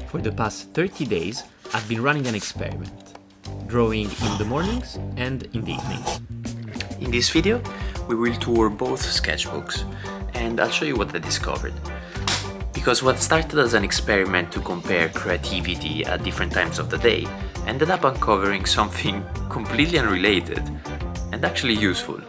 For the past 30 days, I've been running an experiment, drawing in the mornings and in the evenings. In this video, we will tour both sketchbooks, and I'll show you what I discovered. Because what started as an experiment to compare creativity at different times of the day ended up uncovering something completely unrelated and actually useful.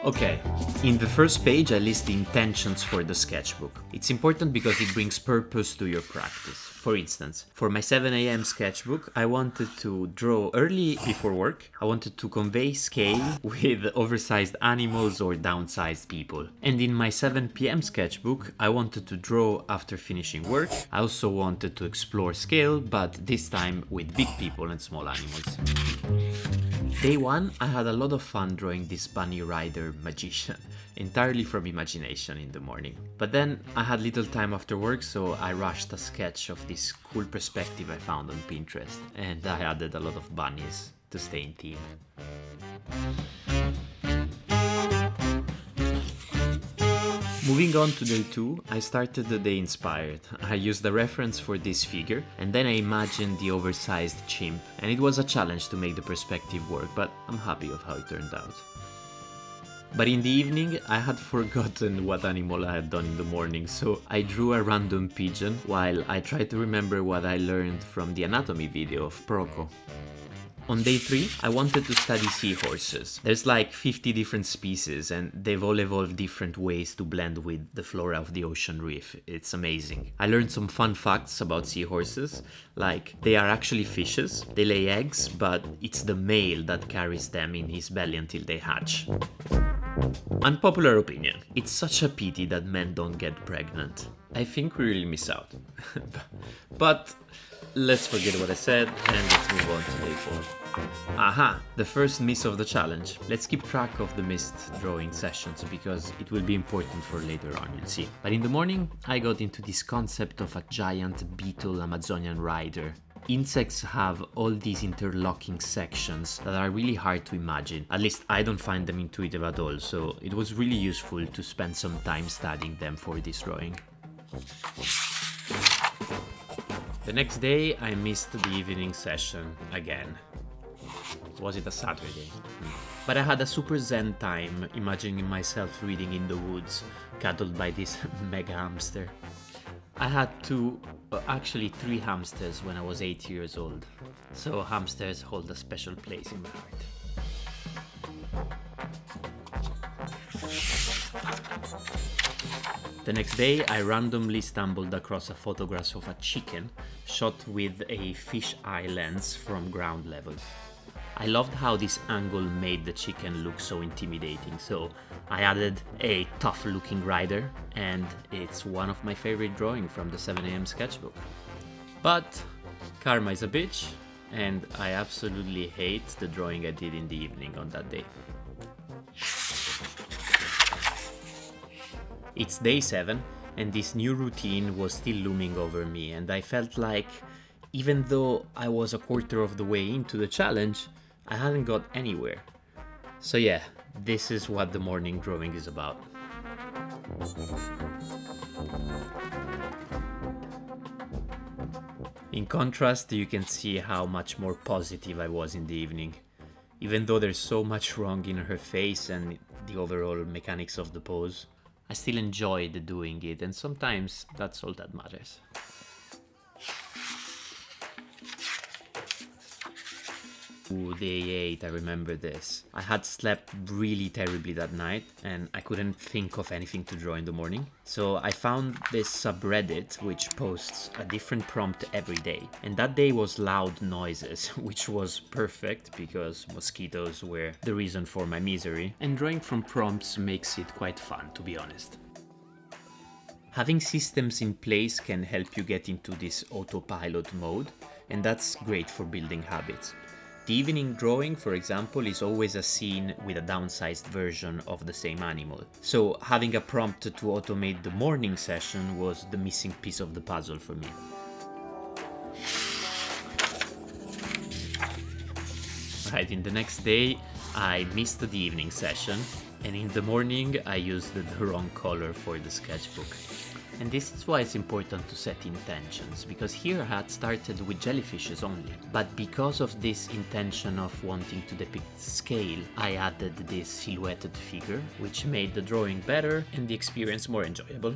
Okay, in the first page I list the intentions for the sketchbook. It's important because it brings purpose to your practice. For instance, for my 7 a.m. sketchbook, I wanted to draw early before work. I wanted to convey scale with oversized animals or downsized people. And in my 7 p.m. sketchbook, I wanted to draw after finishing work. I also wanted to explore scale, but this time with big people and small animals. Day 1, I had a lot of fun drawing this bunny rider magician, entirely from imagination in the morning. But then I had little time after work, so I rushed a sketch of this cool perspective I found on Pinterest, and I added a lot of bunnies to stay in theme. Moving on to day 2, I started the day inspired. I used the reference for this figure, and then I imagined the oversized chimp, and it was a challenge to make the perspective work, but I'm happy of how it turned out. But in the evening, I had forgotten what animal I had done in the morning, so I drew a random pigeon while I tried to remember what I learned from the anatomy video of Proco. On day 3, I wanted to study seahorses. There's like 50 different species and they've all evolved different ways to blend with the flora of the ocean reef. It's amazing. I learned some fun facts about seahorses, like they are actually fishes. They lay eggs, but it's the male that carries them in his belly until they hatch. Unpopular opinion. It's such a pity that men don't get pregnant. I think we really miss out. But let's forget what I said and let's move on to day 4. Aha! The first miss of the challenge. Let's keep track of the missed drawing sessions because it will be important for later on, you'll see. But in the morning, I got into this concept of a giant beetle Amazonian rider. Insects have all these interlocking sections that are really hard to imagine. At least I don't find them intuitive at all, so it was really useful to spend some time studying them for this drawing. The next day, I missed the evening session again. Was it a Saturday? But I had a super zen time, imagining myself reading in the woods, cuddled by this mega hamster. I had actually 3 hamsters when I was 8 years old, so hamsters hold a special place in my heart. The next day, I randomly stumbled across a photograph of a chicken shot with a fisheye lens from ground level. I loved how this angle made the chicken look so intimidating, so I added a tough-looking rider, and it's one of my favorite drawings from the 7 a.m. sketchbook. But karma is a bitch, and I absolutely hate the drawing I did in the evening on that day. It's day 7, and this new routine was still looming over me, and I felt like, even though I was a quarter of the way into the challenge, I hadn't got anywhere. So yeah, this is what the morning drawing is about. In contrast, you can see how much more positive I was in the evening. Even though there's so much wrong in her face and the overall mechanics of the pose, I still enjoyed doing it, and sometimes that's all that matters. Day 8, I remember this. I had slept really terribly that night and I couldn't think of anything to draw in the morning. So I found this subreddit which posts a different prompt every day. And that day was loud noises, which was perfect because mosquitoes were the reason for my misery. And drawing from prompts makes it quite fun, to be honest. Having systems in place can help you get into this autopilot mode, and that's great for building habits. The evening drawing, for example, is always a scene with a downsized version of the same animal. So having a prompt to automate the morning session was the missing piece of the puzzle for me. Right, in the next day, I missed the evening session, And in the morning I used the wrong color for the sketchbook. And this is why it's important to set intentions, because here I had started with jellyfishes only. But because of this intention of wanting to depict scale, I added this silhouetted figure, which made the drawing better and the experience more enjoyable.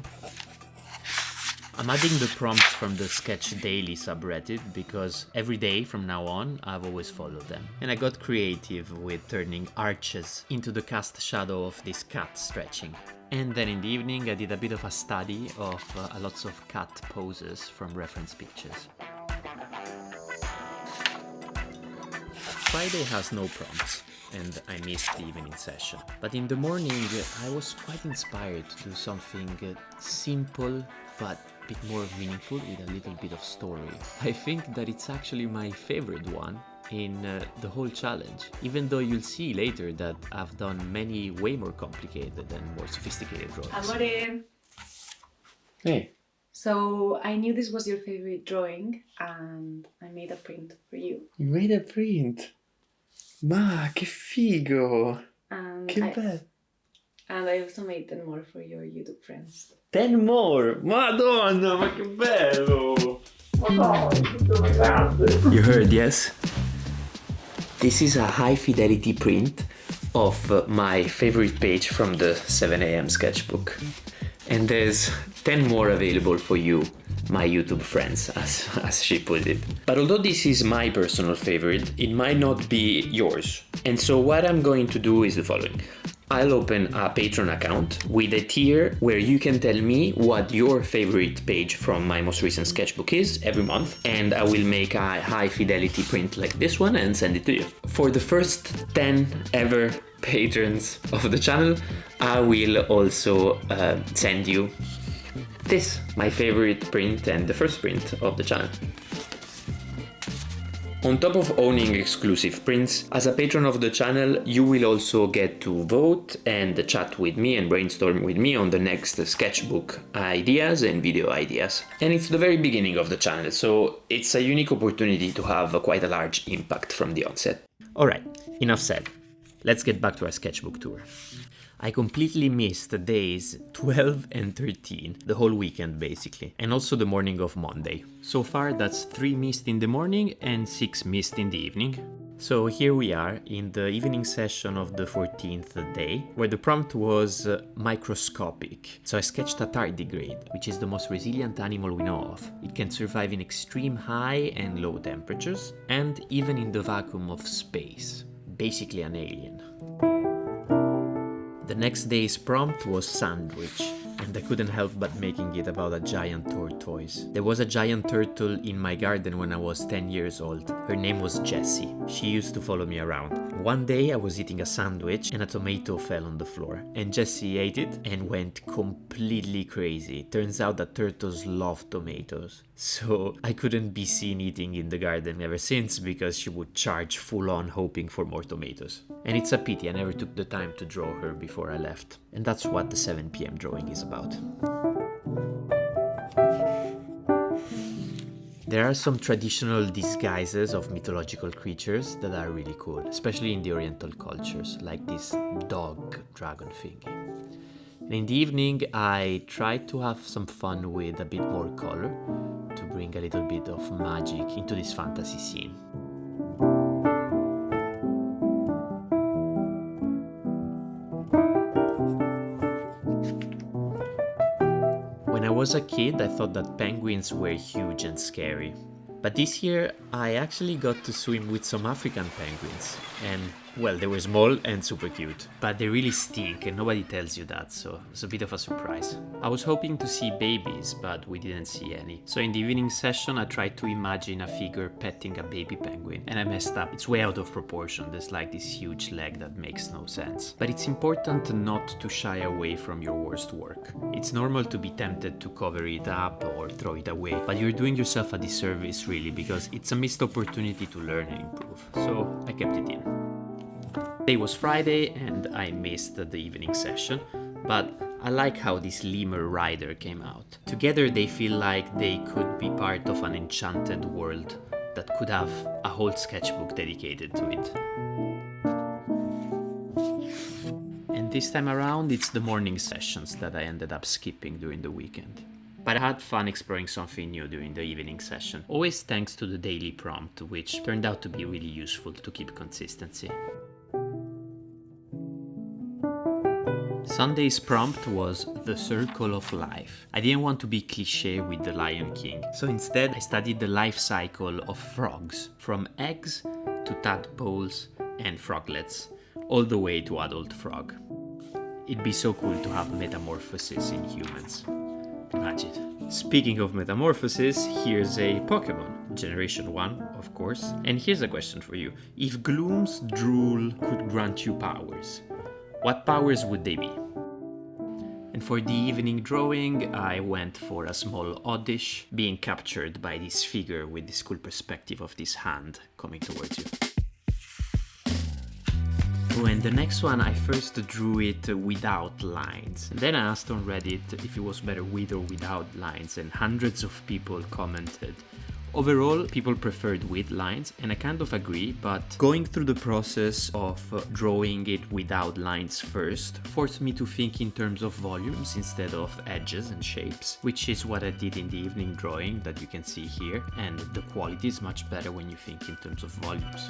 I'm adding the prompts from the sKetchDaily subreddit because every day from now on I've always followed them. And I got creative with turning arches into the cast shadow of this cat stretching. And then in the evening I did a bit of a study of lots of cat poses from reference pictures. Friday has no prompts and I missed the evening session. But in the morning I was quite inspired to do something simple but a bit more meaningful with a little bit of story. I think that it's actually my favorite one in the whole challenge, even though you'll see later that I've done many way more complicated and more sophisticated drawings. Amore. Hey. So I knew this was your favorite drawing and I made a print for you. You made a print? Ma, che figo! And Che bello! And I also made 10 more for your YouTube friends. 10 more! Madonna, ma che bello! Madonna, tutto grande! You heard, yes? This is a high fidelity print of my favorite page from the 7 AM sketchbook. And there's 10 more available for you, my YouTube friends, as she put it. But although this is my personal favorite, it might not be yours. And so what I'm going to do is the following. I'll open a Patreon account with a tier where you can tell me what your favorite page from my most recent sketchbook is every month, and I will make a high fidelity print like this one and send it to you. For the first 10 ever patrons of the channel, I will also send you this, my favorite print and the first print of the channel. On top of owning exclusive prints, as a patron of the channel, you will also get to vote and chat with me and brainstorm with me on the next sketchbook ideas and video ideas. And it's the very beginning of the channel, so it's a unique opportunity to have quite a large impact from the onset. Alright, enough said. Let's get back to our sketchbook tour. I completely missed days 12 and 13, the whole weekend basically, and also the morning of Monday. So far that's 3 missed in the morning and 6 missed in the evening. So here we are in the evening session of the 14th day, where the prompt was microscopic. So I sketched a tardigrade, which is the most resilient animal we know of. It can survive in extreme high and low temperatures, and even in the vacuum of space. Basically an alien. The next day's prompt was sandwich, and I couldn't help but making it about a giant tortoise. There was a giant turtle in my garden when I was 10 years old. Her name was Jessie. She used to follow me around. One day I was eating a sandwich and a tomato fell on the floor, and Jessie ate it and went completely crazy. Turns out that turtles love tomatoes. So I couldn't be seen eating in the garden ever since because she would charge full on hoping for more tomatoes. And it's a pity I never took the time to draw her before I left. And that's what the 7 PM drawing is about. There are some traditional disguises of mythological creatures that are really cool, especially in the Oriental cultures, like this dog dragon thingy. And in the evening, I tried to have some fun with a bit more color to bring a little bit of magic into this fantasy scene. When I was a kid, I thought that penguins were huge and scary. But this year, I actually got to swim with some African penguins. And, well, they were small and super cute. But they really stink and nobody tells you that, so it's a bit of a surprise. I was hoping to see babies, but we didn't see any. So in the evening session, I tried to imagine a figure petting a baby penguin. And I messed up. It's way out of proportion. There's like this huge leg that makes no sense. But it's important not to shy away from your worst work. It's normal to be tempted to cover it up or throw it away. But you're doing yourself a disservice, really, because it's a missed opportunity to learn and improve. So I kept it in. Today was Friday and I missed the evening session, but I like how this lemur rider came out. Together they feel like they could be part of an enchanted world that could have a whole sketchbook dedicated to it. And This time around, it's the morning sessions that I ended up skipping during the weekend. But I had fun exploring something new during the evening session, always thanks to the daily prompt, which turned out to be really useful to keep consistency. Sunday's prompt was the circle of life. I didn't want to be cliché with the Lion King, so instead I studied the life cycle of frogs, from eggs to tadpoles and froglets, all the way to adult frog. It'd be so cool to have metamorphosis in humans. Imagine. Speaking of metamorphosis, here's a Pokemon, Generation 1, of course. And here's a question for you. If Gloom's drool could grant you powers, what powers would they be? And for the evening drawing, I went for a small oddish, being captured by this figure with this cool perspective of this hand coming towards you. Oh, and the next one, I first drew it without lines. And then I asked on Reddit if it was better with or without lines, and hundreds of people commented. Overall, people preferred with lines, and I kind of agree, but going through the process of drawing it without lines first forced me to think in terms of volumes instead of edges and shapes, which is what I did in the evening drawing that you can see here, and the quality is much better when you think in terms of volumes.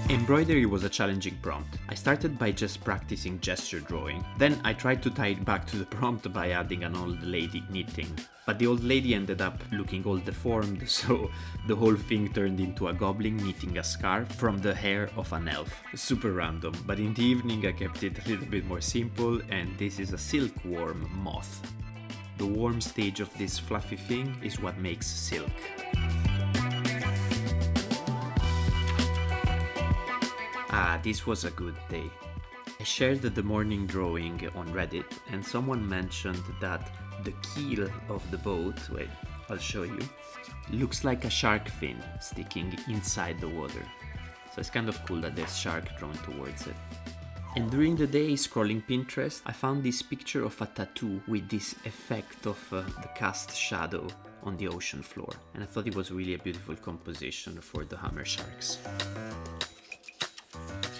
Embroidery was a challenging prompt. I started by just practicing gesture drawing. Then I tried to tie it back to the prompt by adding an old lady knitting. But the old lady ended up looking all deformed, so the whole thing turned into a goblin knitting a scarf from the hair of an elf. Super random, but in the evening I kept it a little bit more simple, and this is a silkworm moth. The warm stage of this fluffy thing is what makes silk. This was a good day. I shared the morning drawing on Reddit, and someone mentioned that the keel of the boat, wait, I'll show you, looks like a shark fin sticking inside the water. So it's kind of cool that there's shark drawn towards it. And during the day, scrolling Pinterest, I found this picture of a tattoo with this effect of the cast shadow on the ocean floor. And I thought it was really a beautiful composition for the hammer sharks.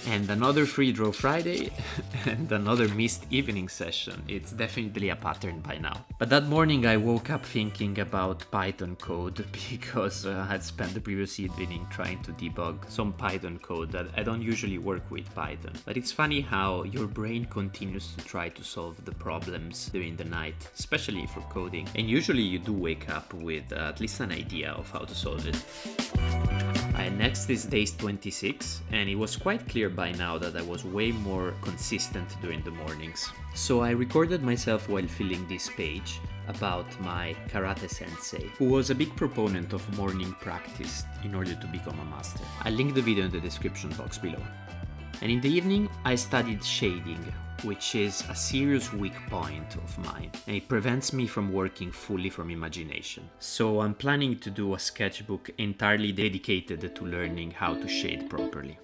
And another free draw Friday and another missed evening session. It's definitely a pattern by now. But that morning I woke up thinking about Python code because I had spent the previous evening trying to debug some Python code that I don't usually work with Python. But it's funny how your brain continues to try to solve the problems during the night, especially for coding. And usually you do wake up with at least an idea of how to solve it. Next is day 26, and it was quite clear by now that I was way more consistent during the mornings. So I recorded myself while filling this page about my Karate Sensei, who was a big proponent of morning practice in order to become a master. I'll link the video in the description box below. And in the evening, I studied shading, which is a serious weak point of mine, and it prevents me from working fully from imagination. So I'm planning to do a sketchbook entirely dedicated to learning how to shade properly.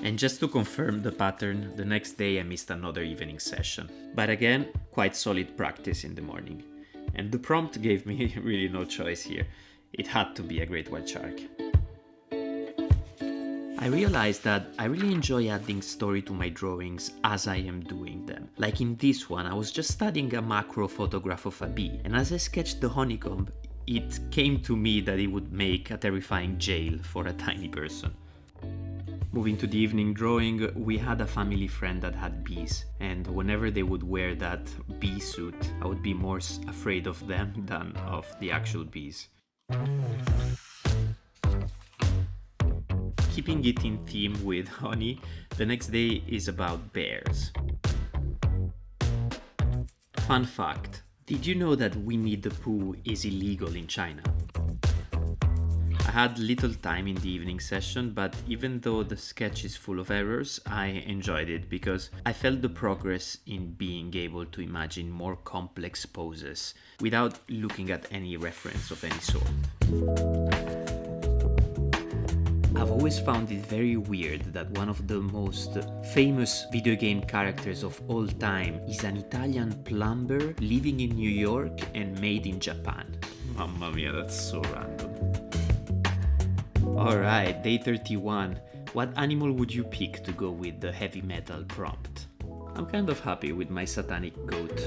And just to confirm the pattern, the next day I missed another evening session. But again, quite solid practice in the morning. And the prompt gave me really no choice here. It had to be a great white shark. I realized that I really enjoy adding story to my drawings as I am doing them. Like in this one, I was just studying a macro photograph of a bee, and as I sketched the honeycomb, it came to me that it would make a terrifying jail for a tiny person. Moving to the evening drawing, we had a family friend that had bees, and whenever they would wear that bee suit, I would be more afraid of them than of the actual bees. Keeping it in theme with honey, the next day is about bears. Fun fact, did you know that Winnie the Pooh is illegal in China? I had little time in the evening session, but even though the sketch is full of errors, I enjoyed it because I felt the progress in being able to imagine more complex poses without looking at any reference of any sort. I've always found it very weird that one of the most famous video game characters of all time is an Italian plumber living in New York and made in Japan. Mamma mia, that's so random. Alright, day 31. What animal would you pick to go with the heavy metal prompt? I'm kind of happy with my satanic goat.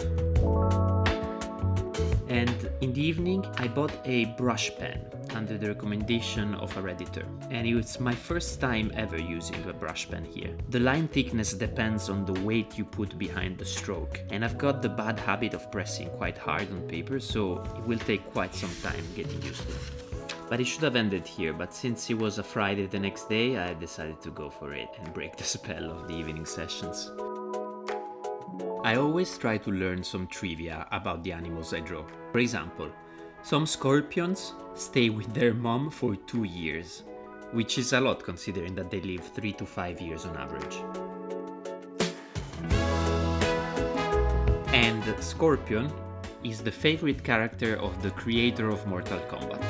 And in the evening, I bought a brush pen under the recommendation of a Redditor. And it's my first time ever using a brush pen here. The line thickness depends on the weight you put behind the stroke. And I've got the bad habit of pressing quite hard on paper, so it will take quite some time getting used to it. But it should have ended here, but since it was a Friday the next day, I decided to go for it and break the spell of the evening sessions. I always try to learn some trivia about the animals I draw. For example, some scorpions stay with their mom for 2 years, which is a lot considering that they live 3 to 5 years on average. And Scorpion is the favorite character of the creator of Mortal Kombat.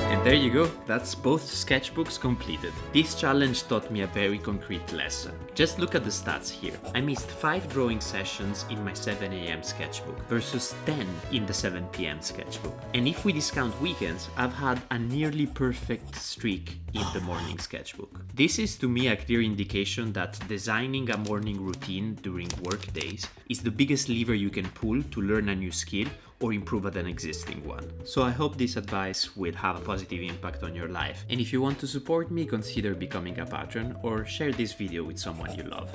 And there you go, that's both sketchbooks completed. This challenge taught me a very concrete lesson. Just look at the stats here. I missed 5 drawing sessions in my 7 AM sketchbook versus 10 in the 7 PM sketchbook. And if we discount weekends, I've had a nearly perfect streak in the morning sketchbook. This is to me a clear indication that designing a morning routine during work days is the biggest lever you can pull to learn a new skill or improve at an existing one. So I hope this advice will have a positive impact on your life. And if you want to support me, consider becoming a patron or share this video with someone you love.